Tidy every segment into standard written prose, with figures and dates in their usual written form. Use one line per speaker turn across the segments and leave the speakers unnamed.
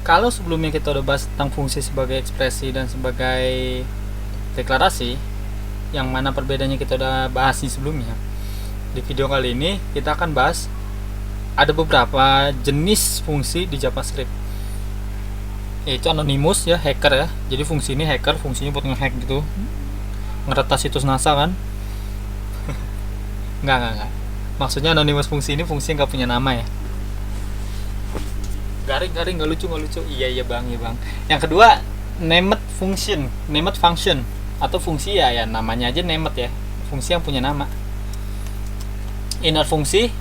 Kalau sebelumnya kita udah bahas tentang fungsi sebagai ekspresi dan sebagai deklarasi, yang mana perbedaannya kita udah bahas di sebelumnya. Di video kali ini kita akan bahas ada beberapa jenis fungsi di JavaScript, yaitu anonymous ya, hacker ya. Jadi fungsi ini hacker, fungsinya buat ngehack gitu, ngeretas situs NASA kan. Enggak. Maksudnya anonymous fungsi ini fungsi yang nggak punya nama ya. Garing nggak lucu. Iya bang. Yang kedua, named function atau fungsi ya namanya aja named ya, fungsi yang punya nama. Inner fungsi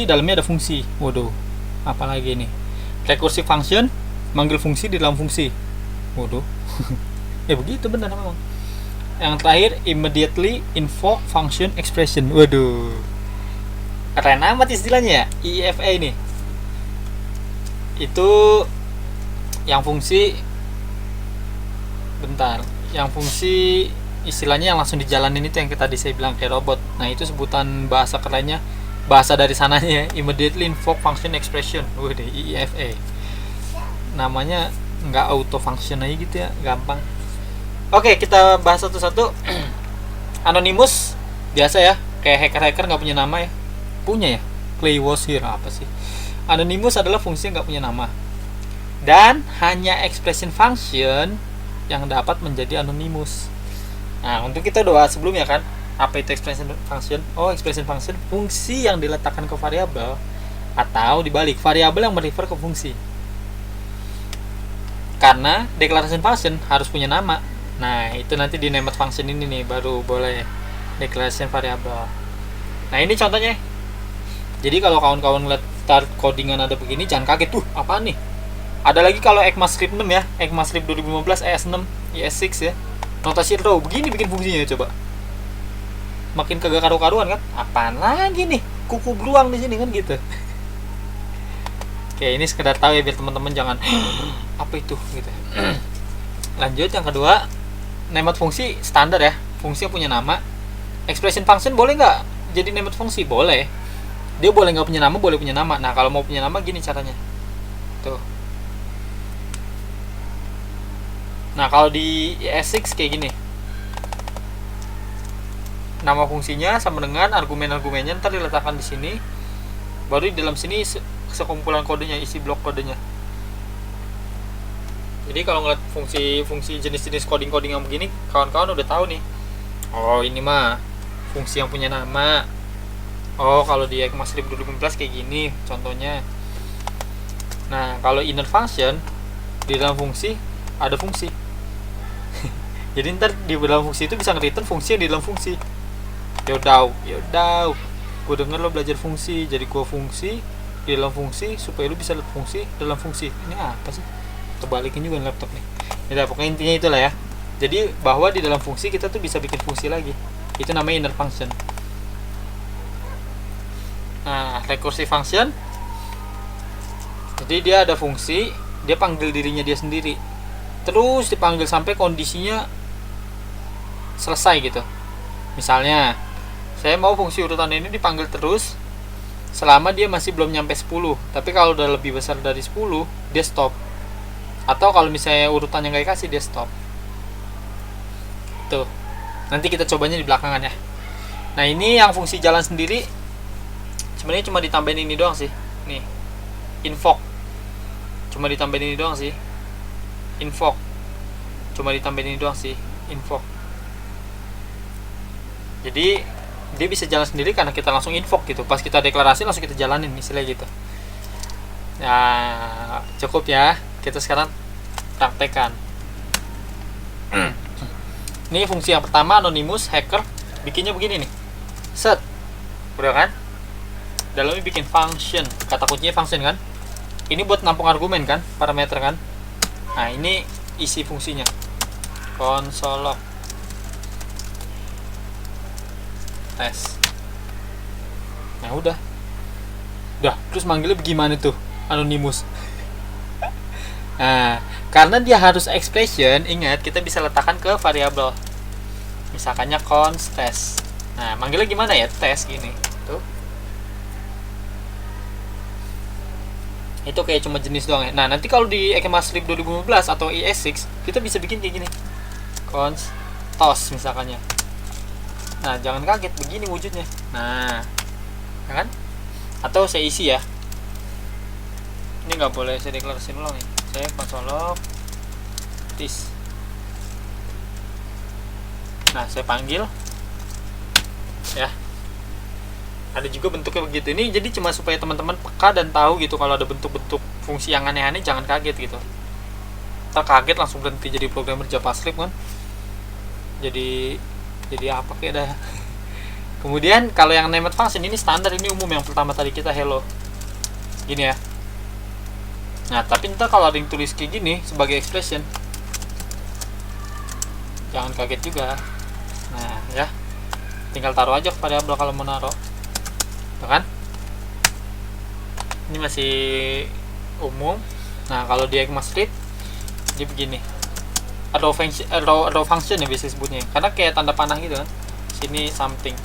dalamnya ada fungsi. Waduh, apalagi ini? Recursive function, manggil fungsi di dalam fungsi. Waduh. Ya begitu benar memang. Yang terakhir, immediately invoke function expression. Waduh, keren amat istilahnya ya, IFA ini. Itu yang fungsi yang fungsi istilahnya yang langsung dijalanin, itu yang tadi saya bilang kayak robot. Nah, itu sebutan bahasa kerennya, bahasa dari sananya, immediately invoke function expression. Waduh, IFA. Namanya nggak auto function aja gitu ya, gampang. Oke, kita bahas satu-satu. Anonymous biasa ya, kayak hacker nggak punya nama ya. Punya ya, Clay was here apa sih? Anonymous adalah fungsi yang nggak punya nama, dan hanya expression function yang dapat menjadi anonymous. Nah, untuk kita doa sebelumnya kan, apa itu expression function? Oh, expression function fungsi yang diletakkan ke variabel, atau dibalik, variabel yang merefer ke fungsi. Karena declaration function harus punya nama. Nah, itu nanti di named function ini nih baru boleh declaration variabel. Nah, ini contohnya. Jadi kalau kawan-kawan ngeliat start codingan ada begini, jangan kaget tuh, apaan nih? Ada lagi kalau ECMAScript 6 ya, ECMAScript 2015 ES6, ES6 ya. Notasi row begini bikin fungsinya, coba. Makin kagak karu-karuan kan? Apaan lagi nih? Kuku beruang di sini kan gitu. Oke, ini sekedar tahu ya biar teman-teman jangan apa itu gitu. Lanjut yang kedua, named fungsi standar ya, fungsi yang punya nama. Expression function boleh nggak jadi named fungsi? Boleh. Dia boleh nggak punya nama, boleh punya nama. Nah, kalau mau punya nama gini caranya. Tuh. Nah, kalau di ES6 kayak gini. Nama fungsinya sama dengan argumen-argumennya ntar diletakkan di sini. Baru di dalam sini sekumpulan kodenya, isi blok kodenya. Jadi kalau ngeliat fungsi jenis-jenis coding yang begini, kawan-kawan udah tahu nih. Oh, ini mah fungsi yang punya nama. Oh, kalau di ECMAScript 2015 kayak gini contohnya. Nah, kalau inner function, di dalam fungsi ada fungsi. Jadi ntar di dalam fungsi itu bisa nge-return fungsi yang di dalam fungsi. Yaudah, gue denger lo belajar fungsi, jadi gue fungsi di dalam fungsi supaya lo bisa lihat fungsi dalam fungsi. Ini apa sih? Terbalikin juga laptop nih. Ya, pokoknya intinya itulah ya. Jadi bahwa di dalam fungsi kita tuh bisa bikin fungsi lagi. Itu namanya inner function. Nah, recursive function, jadi dia ada fungsi, dia panggil dirinya dia sendiri, terus dipanggil sampai kondisinya selesai gitu. Misalnya, saya mau fungsi urutan ini dipanggil terus selama dia masih belum nyampe 10. Tapi kalau udah lebih besar dari 10, dia stop. Atau kalau misalnya urutannya nggak dikasih, dia stop. Tuh, nanti kita cobanya di belakangan ya. Nah, ini yang fungsi jalan sendiri sebenarnya cuma ditambahin ini doang sih. Nih, invoke. Cuma ditambahin ini doang sih. Invoke. Cuma ditambahin ini doang sih. Invoke. Jadi dia bisa jalan sendiri karena kita langsung invoke gitu. Pas kita deklarasi langsung kita jalanin, istilahnya gitu. Nah, cukup ya. Kita sekarang praktekkan. Ini fungsi yang pertama, anonymous hacker. Bikinnya begini nih. Set. Udah kan? Dalamnya bikin function, kata kuncinya function kan. Ini buat nampung argumen kan, parameter kan. Nah, ini isi fungsinya, console log tes. Nah, udah terus manggilnya bagaimana tuh anonymous. Nah, karena dia harus expression, ingat kita bisa letakkan ke variabel, misalkannya const test. Nah, manggilnya gimana ya, tes gini tuh. Itu kayak cuma jenis doang ya. Nah, nanti kalau di ECMAScript 2015 atau ES6 kita bisa bikin kayak gini, cons tos misalkannya. Nah, jangan kaget, begini wujudnya. Nah, ya kan? Atau saya isi ya, ini nggak boleh saya deklarasiin ulang nih. Saya console log this. Nah, saya panggil ya, ada juga bentuknya begitu. Ini jadi cuma supaya teman-teman peka dan tahu gitu, kalau ada bentuk-bentuk fungsi yang aneh-aneh jangan kaget gitu. Kita kaget langsung berhenti jadi programmer JavaScript kan, jadi apa kayak dah. Kemudian kalau yang named function ini standar, ini umum, yang pertama tadi kita hello gini ya. Nah, tapi ntar kalau ada yang tulis kayak gini sebagai expression, jangan kaget juga. Nah ya, tinggal taruh aja variabel kalau mau naruh, kan? Ini masih umum. Nah, kalau di ECMAScript dia begini, arrow function ya biasa sebutnya, karena kayak tanda panah gitu kan, sini something.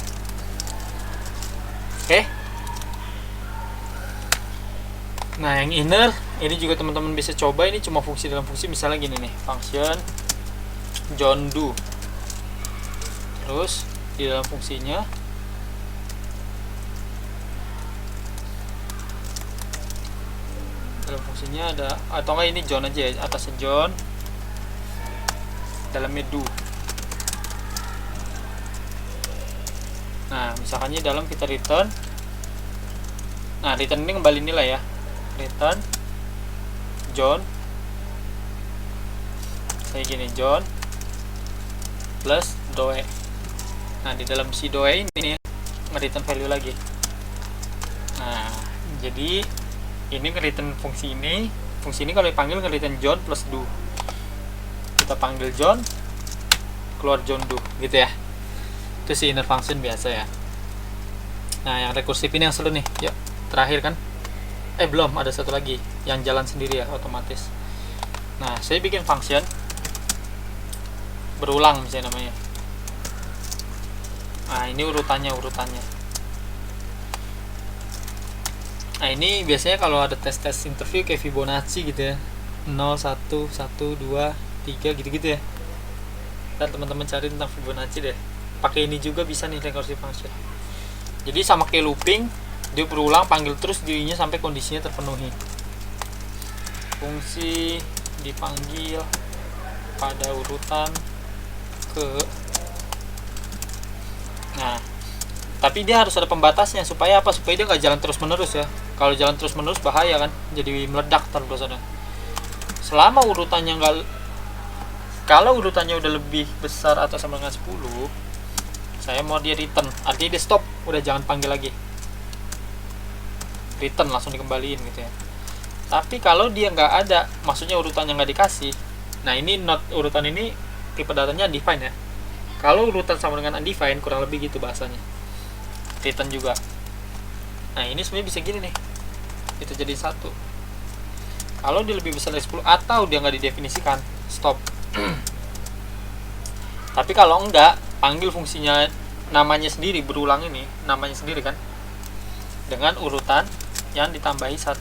Oke. Nah, yang inner ini juga teman-teman bisa coba, ini cuma fungsi dalam fungsi, misalnya gini nih, function John Doe. Terus di dalam fungsinya ada, atau enggak ini John aja ya, atasnya John, dalamnya Do. Nah, misalkannya dalam kita return, nah return ini kembali nilai ya, return John, saya gini John plus Doe. Nah, di dalam si Doe ini nge-return value lagi. Nah, jadi ini nge-return fungsi ini kalau dipanggil nge-return John plus Do. Kita panggil John, keluar John Do gitu ya. Itu si inner function biasa ya. Nah, yang rekursif ini yang seru nih. Yuk, terakhir kan? Belum, ada satu lagi yang jalan sendiri ya, otomatis. Nah, saya bikin function berulang misalnya namanya. Nah, ini urutannya. Nah, ini biasanya kalau ada tes interview kayak Fibonacci gitu ya, 0, 1, 1, 2, 3 gitu-gitu ya. Dan teman-teman cari tentang Fibonacci deh. Pakai ini juga bisa nih, recursive function. Jadi sama kayak looping, dia berulang, panggil terus dirinya sampai kondisinya terpenuhi. Fungsi dipanggil pada urutan ke. Nah, tapi dia harus ada pembatasnya, supaya apa? Supaya dia nggak jalan terus menerus ya. Kalau jalan terus menerus bahaya kan, jadi meledak terus ada. Selama urutannya nggak, kalau urutannya udah lebih besar atau sama dengan 10, saya mau dia return, artinya dia stop, udah jangan panggil lagi, return langsung dikembaliin gitu ya. Tapi kalau dia nggak ada, maksudnya urutannya nggak dikasih, nah ini not urutan ini tipe datanya undefined ya. Kalau urutan sama dengan undefined, kurang lebih gitu bahasanya, return juga. Nah, ini sebenarnya bisa gini nih, itu jadi 1. Kalau dia lebih besar dari 10 atau dia nggak didefinisikan, stop. Tapi kalau enggak, panggil fungsinya namanya sendiri, berulang ini namanya sendiri kan, dengan urutan yang ditambahi 1.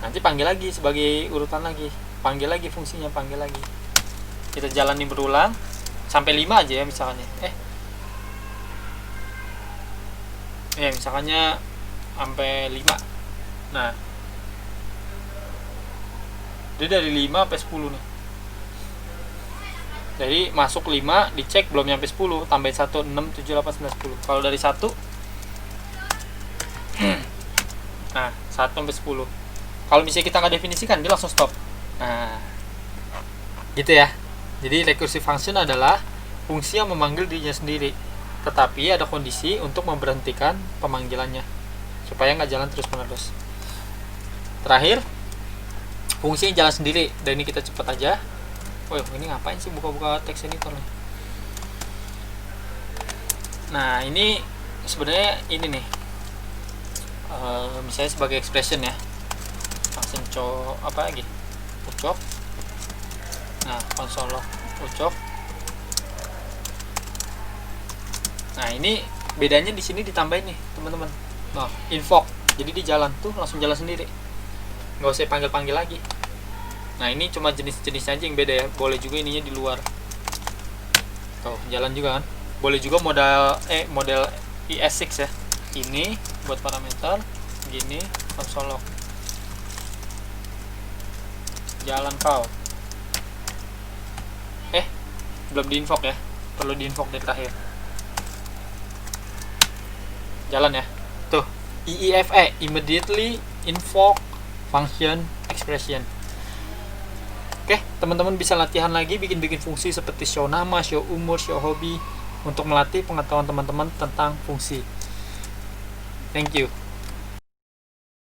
Nanti panggil lagi sebagai urutan lagi, panggil lagi fungsinya, panggil lagi. Kita jalani berulang sampai 5 aja ya misalnya. Misalkannya sampai 5. Nah, dia dari 5 sampai 10 nih. Jadi masuk 5, dicek belum nyampe 10, tambahin 1, 6, 7, 8, 9, 10. Kalau dari 1 nah, 1 sampai 10. Kalau misalnya kita nggak definisikan, dia langsung stop. Nah, gitu ya. Jadi recursive function adalah fungsi yang memanggil dirinya sendiri, tetapi ada kondisi untuk memberhentikan pemanggilannya supaya nggak jalan terus menerus. Terakhir, fungsi yang jalan sendiri, dan ini kita cepat aja. Ini ngapain sih buka-buka text editor nih? Nah, ini sebenarnya ini nih, misalnya sebagai expression ya, function apa lagi, ucok. Nah, console log ucok. Nah, ini bedanya di sini ditambahin nih teman-teman. Nah, invoke, jadi dia jalan tuh, langsung jalan sendiri. nggak usah panggil lagi. Nah ini cuma jenis-jenisnya aja yang beda ya, boleh juga ininya di luar. Tuh jalan juga kan, boleh juga model ES6 ya. Ini buat parameter gini, konsol lock, jalan kau. Belum diinvoke ya, perlu diinvoke dari terakhir. Jalan ya, tuh IIFE, immediately invoke function expression. Oke, teman-teman bisa latihan lagi bikin fungsi seperti show nama, show umur, show hobi untuk melatih pengetahuan teman-teman tentang fungsi. Thank you.